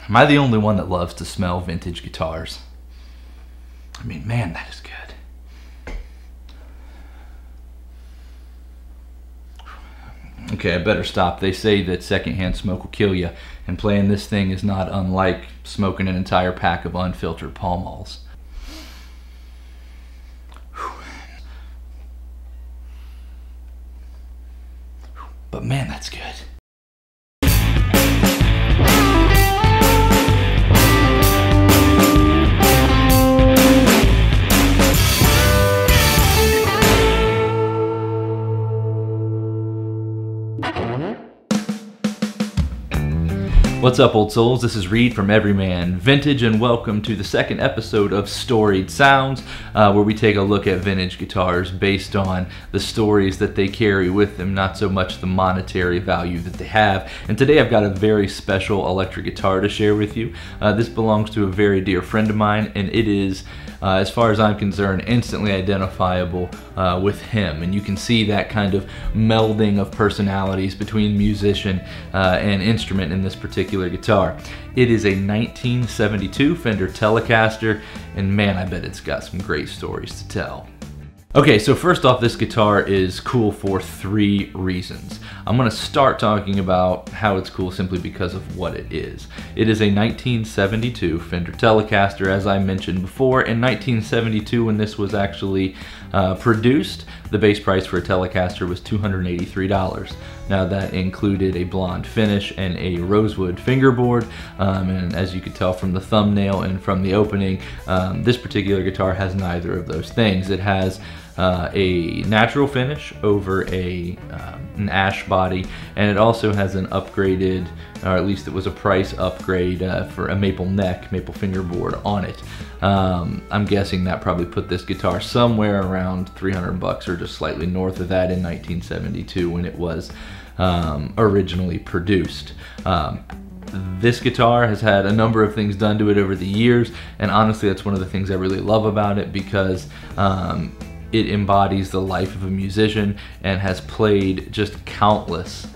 Am I the only one that loves to smell vintage guitars? I mean, man, that is good. Okay, I better stop. They say that secondhand smoke will kill you, and playing this thing is not unlike smoking an entire pack of unfiltered Pall Malls. But man, that's good. What's up, old souls? This is Reed from Everyman Vintage, and welcome to the second episode of Storied Sounds, where we take a look at vintage guitars based on the stories that they carry with them, not so much the monetary value that they have. And today I've got a very special electric guitar to share with you. This belongs to a very dear friend of mine, and it is, as far as I'm concerned, instantly identifiable with him. And you can see that kind of melding of personalities between musician and instrument in this particular guitar. It is a 1972 Fender Telecaster, and man, I bet it's got some great stories to tell. Okay, so first off, this guitar is cool for three reasons. I'm going to start talking about how it's cool simply because of what it is. It is a 1972 Fender Telecaster, as I mentioned before. In 1972, when this was actually produced, the base price for a Telecaster was $283. Now that included a blonde finish and a rosewood fingerboard, and as you could tell from the thumbnail and from the opening, this particular guitar has neither of those things. It has a natural finish over an ash body, and it also has an upgraded, or at least it was a price upgrade for a maple neck, maple fingerboard on it. I'm guessing that probably put this guitar somewhere around 300 bucks or just slightly north of that in 1972 when it was originally produced. This guitar has had a number of things done to it over the years, and honestly that's one of the things I really love about it, because it embodies the life of a musician and has played just countless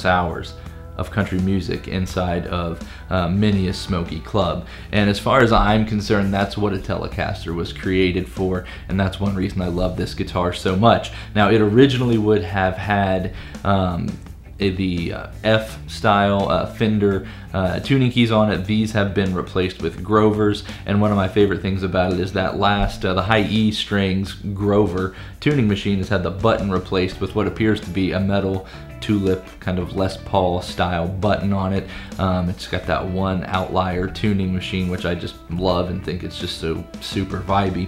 hours of country music inside of many a smoky club. And as far as I'm concerned, that's what a Telecaster was created for, and that's one reason I love this guitar so much. Now, it originally would have had the F-style Fender tuning keys on it. These have been replaced with Grovers, and one of my favorite things about it is that last, the high E strings Grover tuning machine has had the button replaced with what appears to be a metal tulip kind of Les Paul style button on it. It's got that one outlier tuning machine, which I just love and think it's just so super vibey.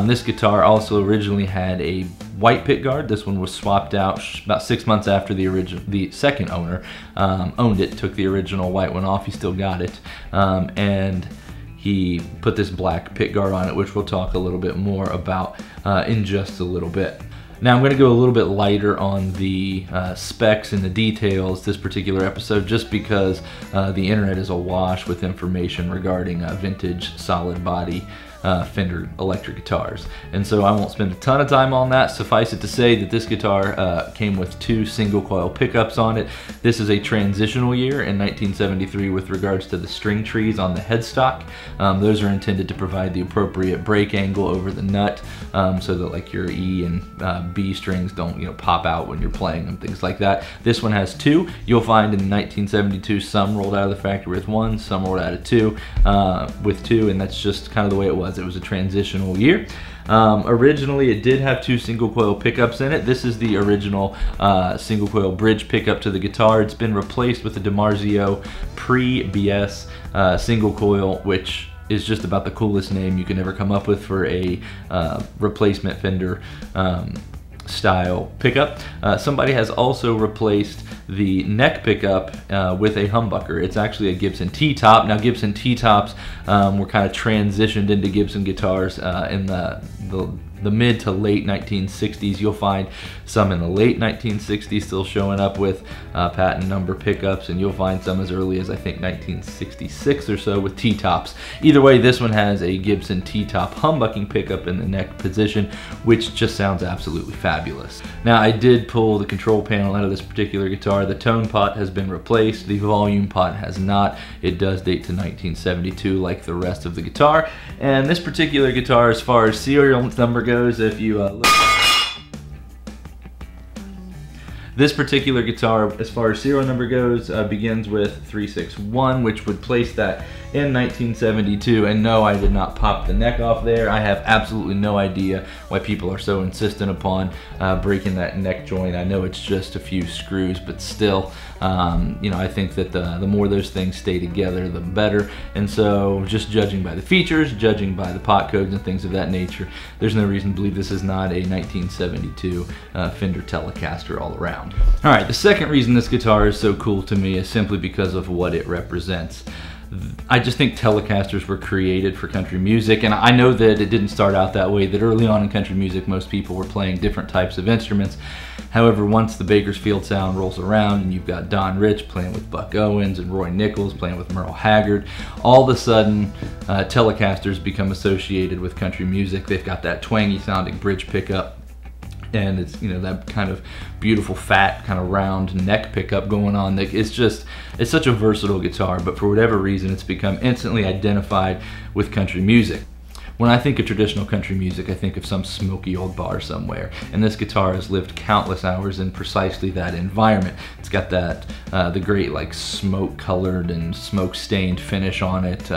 This guitar also originally had a white pickguard. This one was swapped out about 6 months after the second owner owned it, took the original white one off. He still got it, and he put this black pickguard on it, which we'll talk a little bit more about in just a little bit. Now I'm going to go a little bit lighter on the specs and the details this particular episode, just because the internet is awash with information regarding vintage solid body Fender electric guitars, and so I won't spend a ton of time on that. Suffice it to say that this guitar came with 2 single coil pickups on it. This is a transitional year in 1973 with regards to the string trees on the headstock. Those are intended to provide the appropriate break angle over the nut, so that like your E and B strings don't pop out when you're playing them, things like that. This one has 2. You'll find in 1972 some rolled out of the factory with 1, some rolled out of 2 with 2, and that's just kind of the way it was. It was a transitional year. Originally it did have 2 single coil pickups in it. This is the original single coil bridge pickup to the guitar. It's been replaced with the DiMarzio pre-BS single coil, which is just about the coolest name you can ever come up with for a replacement Fender style pickup. Somebody has also replaced the neck pickup with a humbucker. It's actually a Gibson T-top. Now Gibson T-tops were kind of transitioned into Gibson guitars in the the mid to late 1960s. You'll find some in the late 1960s still showing up with patent number pickups, and you'll find some as early as I think 1966 or so with T-tops. Either way, this one has a Gibson T-top humbucking pickup in the neck position, which just sounds absolutely fabulous. Now, I did pull the control panel out of this particular guitar. The tone pot has been replaced. The volume pot has not. It does date to 1972 like the rest of the guitar. And this particular guitar, as far as serial number goes, if you look, this particular guitar, as far as serial number goes, begins with 361, which would place that in 1972. And no, I did not pop the neck off there. I have absolutely no idea why people are so insistent upon breaking that neck joint. I know it's just a few screws, but still, you know, I think that the more those things stay together, the better. And so, just judging by the features, judging by the pot codes and things of that nature, there's no reason to believe this is not a 1972 Fender Telecaster all around. All right, the second reason this guitar is so cool to me is simply because of what it represents. I just think Telecasters were created for country music, and I know that it didn't start out that way, that early on in country music most people were playing different types of instruments. However, once the Bakersfield sound rolls around and you've got Don Rich playing with Buck Owens and Roy Nichols playing with Merle Haggard, all of a sudden Telecasters become associated with country music. They've got that twangy sounding bridge pickup, and it's, you know, that kind of beautiful fat kind of round neck pickup going on. It's such a versatile guitar, but for whatever reason it's become instantly identified with country music. When I think of traditional country music, I think of some smoky old bar somewhere, and this guitar has lived countless hours in precisely that environment. It's got that the great like smoke colored and smoke stained finish on it.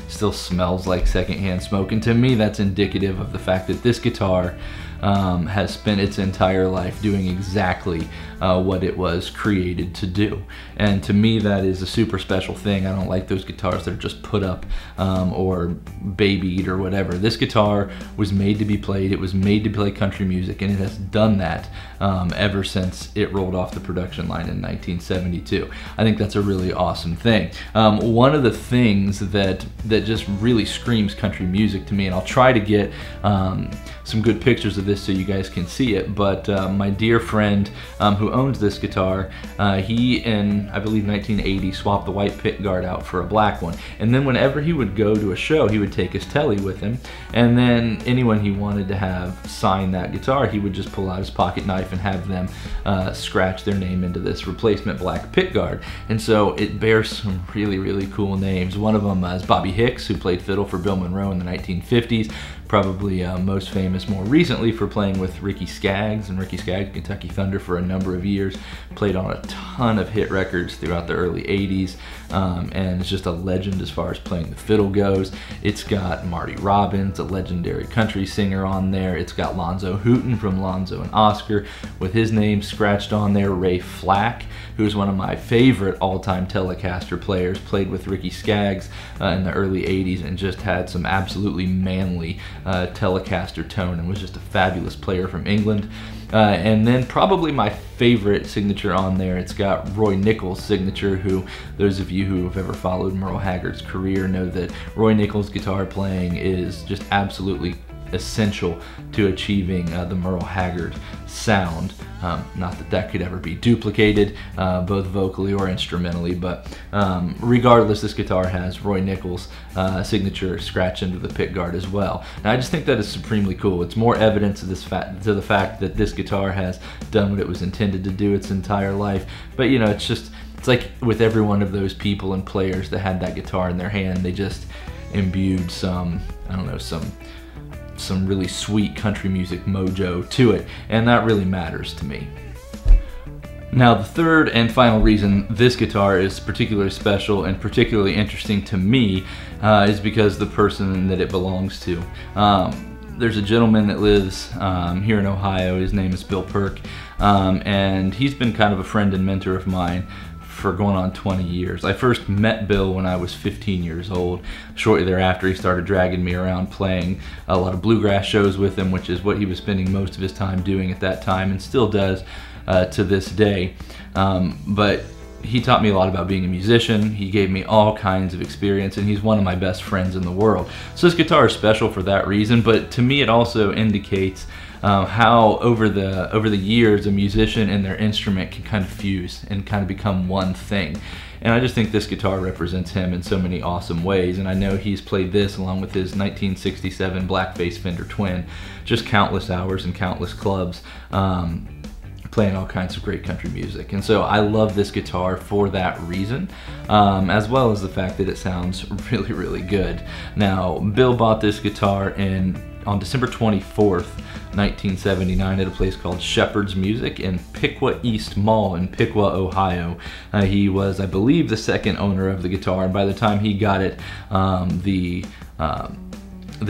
Still smells like secondhand smoke, and to me that's indicative of the fact that this guitar has spent its entire life doing exactly what it was created to do. And to me that is a super special thing. I don't like those guitars that are just put up or babied or whatever. This guitar was made to be played. It was made to play country music, and it has done that ever since it rolled off the production line in 1972. I think that's a really awesome thing. One of the things that just really screams country music to me, and I'll try to get some good pictures of this so you guys can see it, but my dear friend who owns this guitar, he in I believe 1980 swapped the white pick guard out for a black one, and then whenever he would go to a show he would take his telly with him, and then anyone he wanted to have sign that guitar he would just pull out his pocket knife and have them scratch their name into this replacement black pick guard. And so it bears some really cool names. One of them is Bobby Hicks, who played fiddle for Bill Monroe in the 1950s, probably most famous more recently for playing with Ricky Skaggs, and Ricky Skaggs, Kentucky Thunder, for a number of years. Played on a ton of hit records throughout the early 80s, and it's just a legend as far as playing the fiddle goes. It's got Marty Robbins, a legendary country singer, on there. It's got Lonzo Hooton from Lonzo and Oscar with his name scratched on there. Ray Flack, who's one of my favorite all-time Telecaster players, played with Ricky Skaggs in the early 80s and just had some absolutely manly Telecaster tone and was just a fabulous player from England. And then probably my favorite signature on there, it's got Roy Nichols' signature, who those of you who have ever followed Merle Haggard's career know that Roy Nichols' guitar playing is just absolutely essential to achieving the Merle Haggard sound. Not that that could ever be duplicated, both vocally or instrumentally, but regardless, this guitar has Roy Nichols' signature scratch into the pickguard as well. Now, I just think that is supremely cool. It's more evidence of to the fact that this guitar has done what it was intended to do its entire life. But you know, it's like with every one of those people and players that had that guitar in their hand, they just imbued some, I don't know, some really sweet country music mojo to it, and that really matters to me. Now, the third and final reason this guitar is particularly special and particularly interesting to me is because the person that it belongs to. There's a gentleman that lives here in Ohio. His name is Bill Perk, and he's been kind of a friend and mentor of mine for going on 20 years. I first met Bill when I was 15 years old. Shortly thereafter, he started dragging me around playing a lot of bluegrass shows with him, which is what he was spending most of his time doing at that time and still does to this day. But he taught me a lot about being a musician. He gave me all kinds of experience, and he's one of my best friends in the world. So this guitar is special for that reason, but to me it also indicates how over the years a musician and their instrument can kind of fuse and kind of become one thing. And I just think this guitar represents him in so many awesome ways. And I know he's played this along with his 1967 blackface Fender Twin, just countless hours in countless clubs, playing all kinds of great country music. And so I love this guitar for that reason, as well as the fact that it sounds really, really good. Now, Bill bought this guitar on December 24th, 1979 at a place called Shepherd's Music in Piqua East Mall in Piqua, Ohio. He was, I believe, the second owner of the guitar, and by the time he got it, the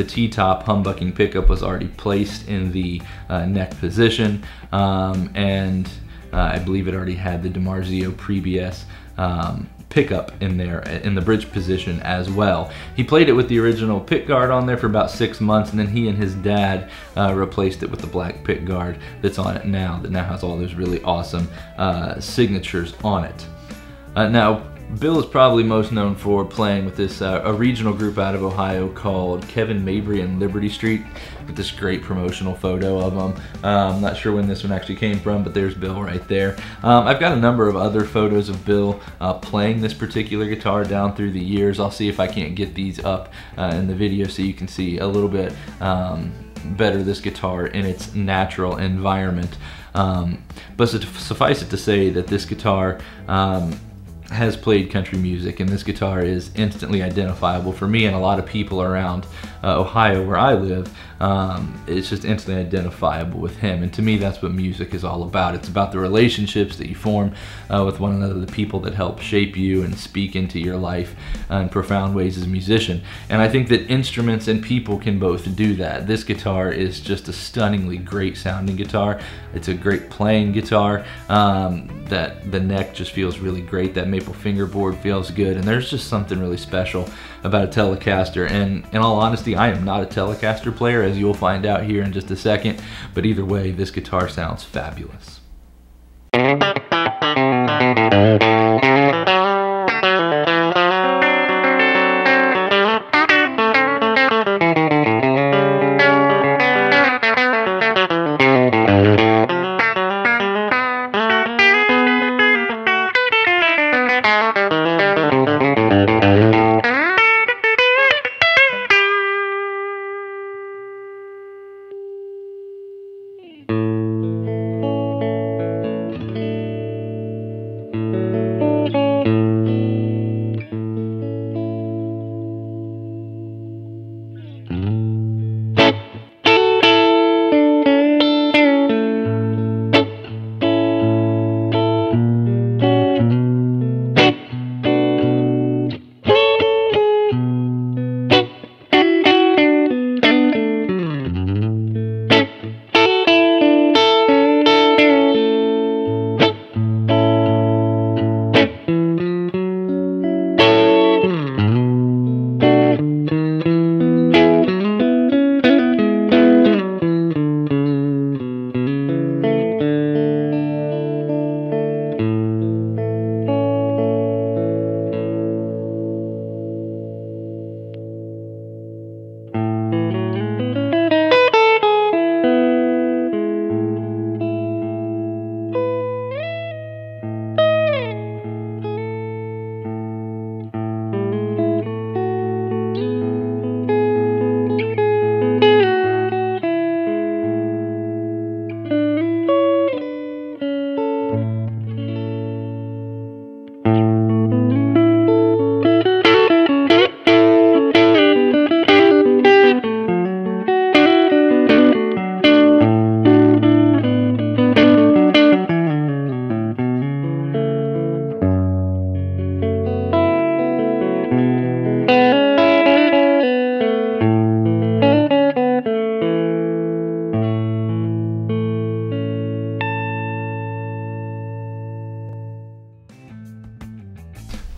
T-top humbucking pickup was already placed in the neck position, and I believe it already had the DiMarzio Pre-BS pickup in there in the bridge position as well. He played it with the original pick guard on there for about 6 months, and then he and his dad replaced it with the black pick guard that's on it now, that now has all those really awesome signatures on it. Now, Bill is probably most known for playing with this a regional group out of Ohio called Kevin Mabry and Liberty Street, with this great promotional photo of them. I'm not sure when this one actually came from, but there's Bill right there. I've got a number of other photos of Bill playing this particular guitar down through the years. I'll see if I can't get these up in the video so you can see a little bit better this guitar in its natural environment. But suffice it to say that this guitar has played country music, and this guitar is instantly identifiable for me and a lot of people around Ohio where I live. It's just instantly identifiable with him, and to me that's what music is all about. It's about the relationships that you form with one another, the people that help shape you and speak into your life in profound ways as a musician. And I think that instruments and people can both do that. This guitar is just a stunningly great sounding guitar. It's a great playing guitar. That the neck just feels really great. That maple fingerboard feels good, and there's just something really special about a Telecaster. And in all honesty, I am not a Telecaster player, as you'll find out here in just a second, but either way, this guitar sounds fabulous.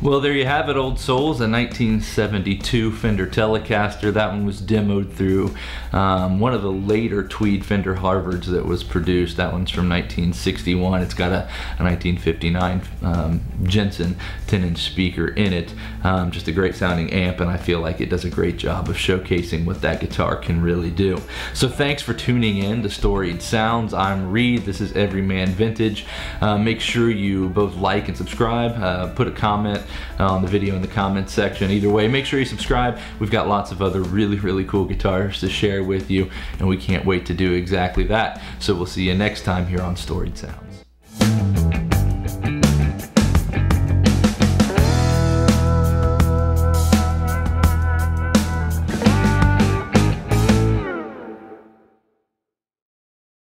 Well, there you have it, old souls, a 1972 Fender Telecaster. That one was demoed through one of the later Tweed Fender Harvards that was produced. That one's from 1961. It's got a 1959 Jensen 10-inch speaker in it. Just a great sounding amp, and I feel like it does a great job of showcasing what that guitar can really do. So thanks for tuning in to Storied Sounds. I'm Reed. This is Everyman Vintage. Make sure you both like and subscribe. Put a comment on the video in the comments section. Either way, make sure you subscribe. We've got lots of other really cool guitars to share with you, and we can't wait to do exactly that. So we'll see you next time here on Storied Sounds.